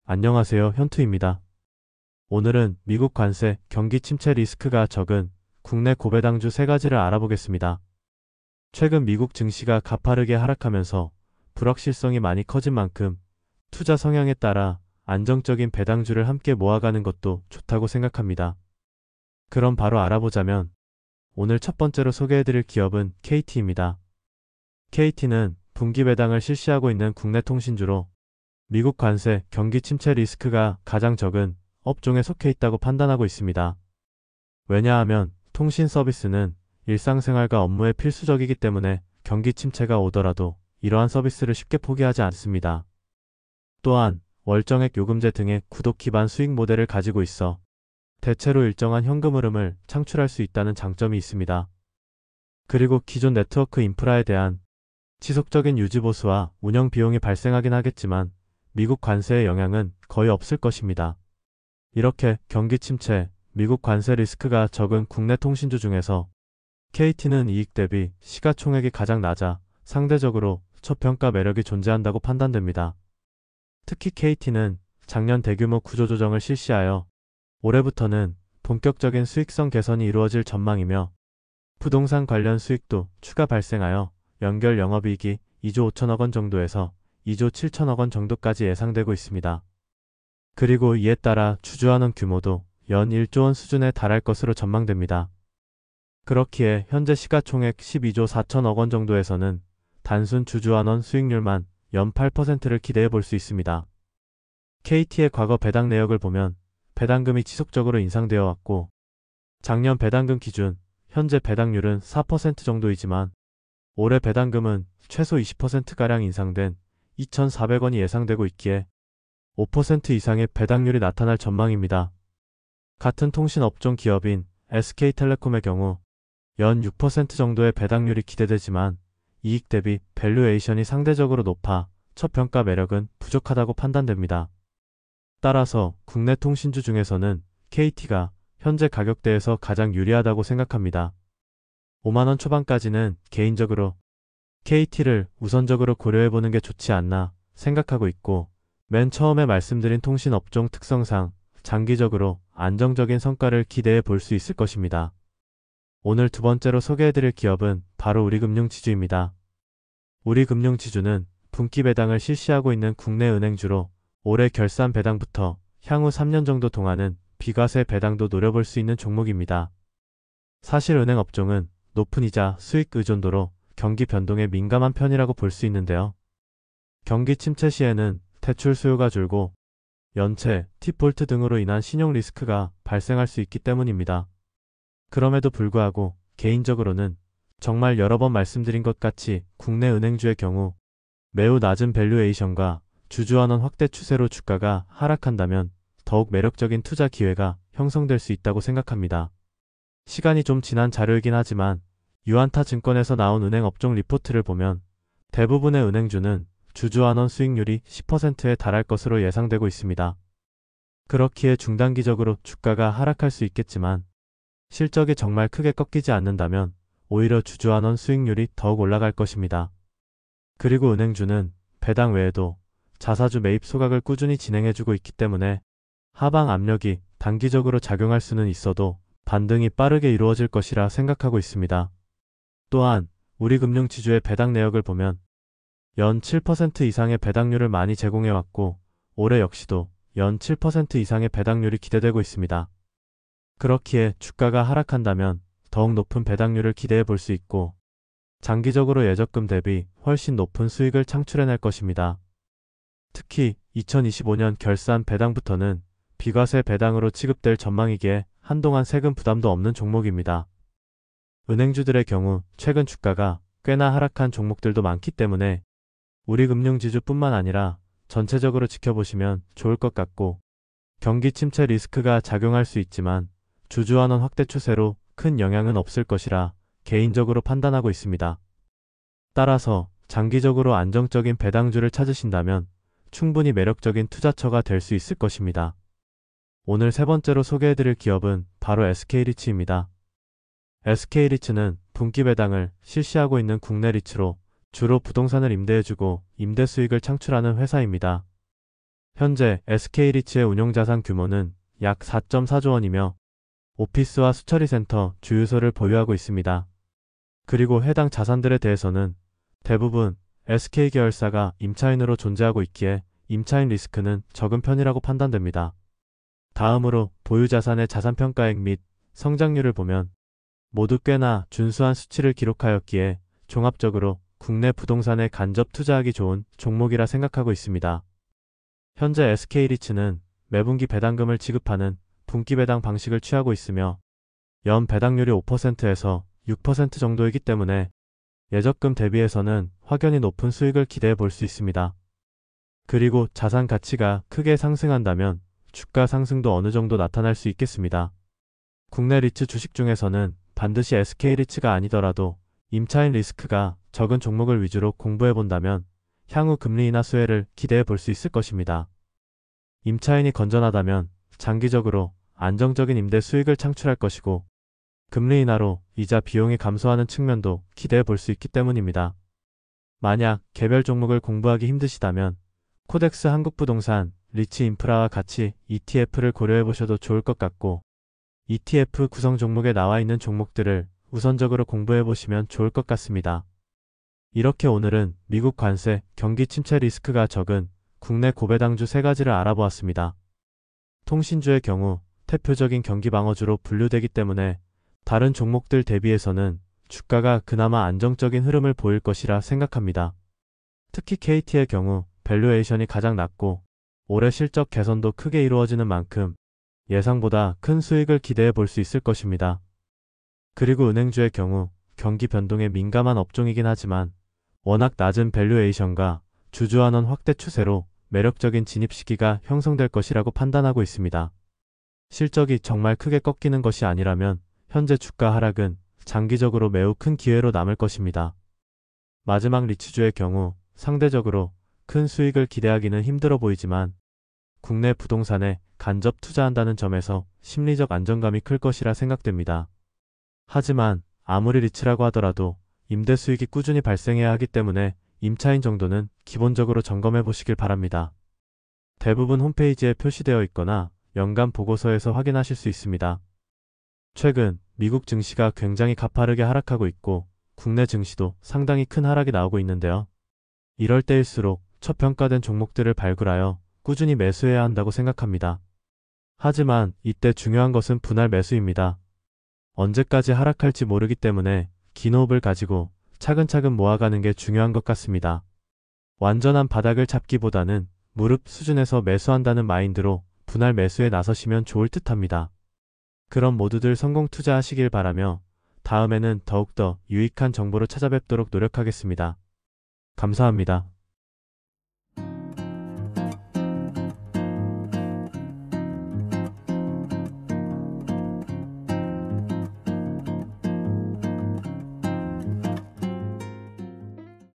안녕하세요. 현투입니다. 오늘은 미국 관세, 경기 침체 리스크가 적은 국내 고배당주 세 가지를 알아보겠습니다. 최근 미국 증시가 가파르게 하락하면서 불확실성이 많이 커진 만큼 투자 성향에 따라 안정적인 배당주를 함께 모아가는 것도 좋다고 생각합니다. 그럼 바로 알아보자면 오늘 첫 번째로 소개해드릴 기업은 KT입니다. KT는 분기 배당을 실시하고 있는 국내 통신주로 미국 관세, 경기 침체 리스크가 가장 적은 업종에 속해 있다고 판단하고 있습니다. 왜냐하면 통신 서비스는 일상생활과 업무에 필수적이기 때문에 경기 침체가 오더라도 이러한 서비스를 쉽게 포기하지 않습니다. 또한 월정액 요금제 등의 구독 기반 수익 모델을 가지고 있어 대체로 일정한 현금 흐름을 창출할 수 있다는 장점이 있습니다. 그리고 기존 네트워크 인프라에 대한 지속적인 유지보수와 운영 비용이 발생하긴 하겠지만 미국 관세의 영향은 거의 없을 것입니다. 이렇게 경기 침체, 미국 관세 리스크가 적은 국내 통신주 중에서 KT는 이익 대비 시가총액이 가장 낮아 상대적으로 저평가 매력이 존재한다고 판단됩니다. 특히 KT는 작년 대규모 구조조정을 실시하여 올해부터는 본격적인 수익성 개선이 이루어질 전망이며 부동산 관련 수익도 추가 발생하여 연결 영업이익이 2조 5천억 원 정도에서 2조 7천억 원 정도까지 예상되고 있습니다. 그리고 이에 따라 주주환원 규모도 연 1조 원 수준에 달할 것으로 전망됩니다. 그렇기에 현재 시가총액 12조 4천억 원 정도에서는 단순 주주환원 수익률만 연 8%를 기대해 볼 수 있습니다. KT의 과거 배당 내역을 보면 배당금이 지속적으로 인상되어 왔고 작년 배당금 기준 현재 배당률은 4% 정도이지만 올해 배당금은 최소 20%가량 인상된 2,400원이 예상되고 있기에 5% 이상의 배당률이 나타날 전망입니다. 같은 통신업종 기업인 SK텔레콤의 경우 연 6% 정도의 배당률이 기대되지만 이익 대비 밸류에이션이 상대적으로 높아 저평가 매력은 부족하다고 판단됩니다. 따라서 국내 통신주 중에서는 KT가 현재 가격대에서 가장 유리하다고 생각합니다. 5만원 초반까지는 개인적으로 KT를 우선적으로 고려해보는 게 좋지 않나 생각하고 있고 맨 처음에 말씀드린 통신업종 특성상 장기적으로 안정적인 성과를 기대해 볼 수 있을 것입니다. 오늘 두 번째로 소개해드릴 기업은 바로 우리금융지주입니다. 우리금융지주는 분기 배당을 실시하고 있는 국내 은행주로 올해 결산 배당부터 향후 3년 정도 동안은 비과세 배당도 노려볼 수 있는 종목입니다. 사실 은행 업종은 높은 이자, 수익 의존도로 경기 변동에 민감한 편이라고 볼 수 있는데요. 경기 침체 시에는 대출 수요가 줄고 연체, 디폴트 등으로 인한 신용 리스크가 발생할 수 있기 때문입니다. 그럼에도 불구하고 개인적으로는 정말 여러 번 말씀드린 것 같이 국내 은행주의 경우 매우 낮은 밸류에이션과 주주환원 확대 추세로 주가가 하락한다면 더욱 매력적인 투자 기회가 형성될 수 있다고 생각합니다. 시간이 좀 지난 자료이긴 하지만 유안타 증권에서 나온 은행 업종 리포트를 보면 대부분의 은행주는 주주환원 수익률이 10%에 달할 것으로 예상되고 있습니다. 그렇기에 중단기적으로 주가가 하락할 수 있겠지만 실적이 정말 크게 꺾이지 않는다면 오히려 주주환원 수익률이 더욱 올라갈 것입니다. 그리고 은행주는 배당 외에도 자사주 매입 소각을 꾸준히 진행해주고 있기 때문에 하방 압력이 단기적으로 작용할 수는 있어도 반등이 빠르게 이루어질 것이라 생각하고 있습니다. 또한 우리금융지주의 배당 내역을 보면 연 7% 이상의 배당률을 많이 제공해왔고 올해 역시도 연 7% 이상의 배당률이 기대되고 있습니다. 그렇기에 주가가 하락한다면 더욱 높은 배당률을 기대해 볼 수 있고 장기적으로 예적금 대비 훨씬 높은 수익을 창출해낼 것입니다. 특히 2025년 결산 배당부터는 비과세 배당으로 취급될 전망이기에 한동안 세금 부담도 없는 종목입니다. 은행주들의 경우 최근 주가가 꽤나 하락한 종목들도 많기 때문에 우리금융지주뿐만 아니라 전체적으로 지켜보시면 좋을 것 같고 경기 침체 리스크가 작용할 수 있지만 주주환원 확대 추세로 큰 영향은 없을 것이라 개인적으로 판단하고 있습니다. 따라서 장기적으로 안정적인 배당주를 찾으신다면 충분히 매력적인 투자처가 될 수 있을 것입니다. 오늘 세 번째로 소개해드릴 기업은 바로 SK리츠입니다. SK리츠는 분기 배당을 실시하고 있는 국내 리츠로 주로 부동산을 임대해주고 임대 수익을 창출하는 회사입니다. 현재 SK리츠의 운용자산 규모는 약 4.4조 원이며 오피스와 수처리 센터, 주유소를 보유하고 있습니다. 그리고 해당 자산들에 대해서는 대부분 SK계열사가 임차인으로 존재하고 있기에 임차인 리스크는 적은 편이라고 판단됩니다. 다음으로 보유자산의 자산평가액 및 성장률을 보면 모두 꽤나 준수한 수치를 기록하였기에 종합적으로 국내 부동산에 간접 투자하기 좋은 종목이라 생각하고 있습니다. 현재 SK리츠는 매분기 배당금을 지급하는 분기 배당 방식을 취하고 있으며 연 배당률이 5%에서 6% 정도이기 때문에 예적금 대비해서는 확연히 높은 수익을 기대해 볼 수 있습니다. 그리고 자산 가치가 크게 상승한다면 주가 상승도 어느 정도 나타날 수 있겠습니다. 국내 리츠 주식 중에서는 반드시 SK리츠가 아니더라도 임차인 리스크가 적은 종목을 위주로 공부해 본다면 향후 금리 인하 수혜를 기대해 볼 수 있을 것입니다. 임차인이 건전하다면 장기적으로 안정적인 임대 수익을 창출할 것이고 금리 인하로 이자 비용이 감소하는 측면도 기대해 볼 수 있기 때문입니다. 만약 개별 종목을 공부하기 힘드시다면 코덱스 한국부동산, 리츠 인프라와 같이 ETF를 고려해 보셔도 좋을 것 같고 ETF 구성 종목에 나와 있는 종목들을 우선적으로 공부해 보시면 좋을 것 같습니다. 이렇게 오늘은 미국 관세, 경기 침체 리스크가 적은 국내 고배당주 3가지를 알아보았습니다. 통신주의 경우 대표적인 경기 방어주로 분류되기 때문에 다른 종목들 대비해서는 주가가 그나마 안정적인 흐름을 보일 것이라 생각합니다. 특히 KT의 경우 밸류에이션이 가장 낮고 올해 실적 개선도 크게 이루어지는 만큼 예상보다 큰 수익을 기대해 볼 수 있을 것입니다. 그리고 은행주의 경우 경기 변동에 민감한 업종이긴 하지만 워낙 낮은 밸류에이션과 주주환원 확대 추세로 매력적인 진입 시기가 형성될 것이라고 판단하고 있습니다. 실적이 정말 크게 꺾이는 것이 아니라면 현재 주가 하락은 장기적으로 매우 큰 기회로 남을 것입니다. 마지막 리츠주의 경우 상대적으로 큰 수익을 기대하기는 힘들어 보이지만 국내 부동산에 간접 투자한다는 점에서 심리적 안정감이 클 것이라 생각됩니다. 하지만 아무리 리츠라고 하더라도 임대 수익이 꾸준히 발생해야 하기 때문에 임차인 정도는 기본적으로 점검해 보시길 바랍니다. 대부분 홈페이지에 표시되어 있거나 연간 보고서에서 확인하실 수 있습니다. 최근 미국 증시가 굉장히 가파르게 하락하고 있고 국내 증시도 상당히 큰 하락이 나오고 있는데요. 이럴 때일수록 저평가된 종목들을 발굴하여 꾸준히 매수해야 한다고 생각합니다. 하지만 이때 중요한 것은 분할 매수입니다. 언제까지 하락할지 모르기 때문에 긴 호흡을 가지고 차근차근 모아가는 게 중요한 것 같습니다. 완전한 바닥을 잡기보다는 무릎 수준에서 매수한다는 마인드로 분할 매수에 나서시면 좋을 듯합니다. 그럼 모두들 성공 투자하시길 바라며 다음에는 더욱더 유익한 정보로 찾아뵙도록 노력하겠습니다. 감사합니다.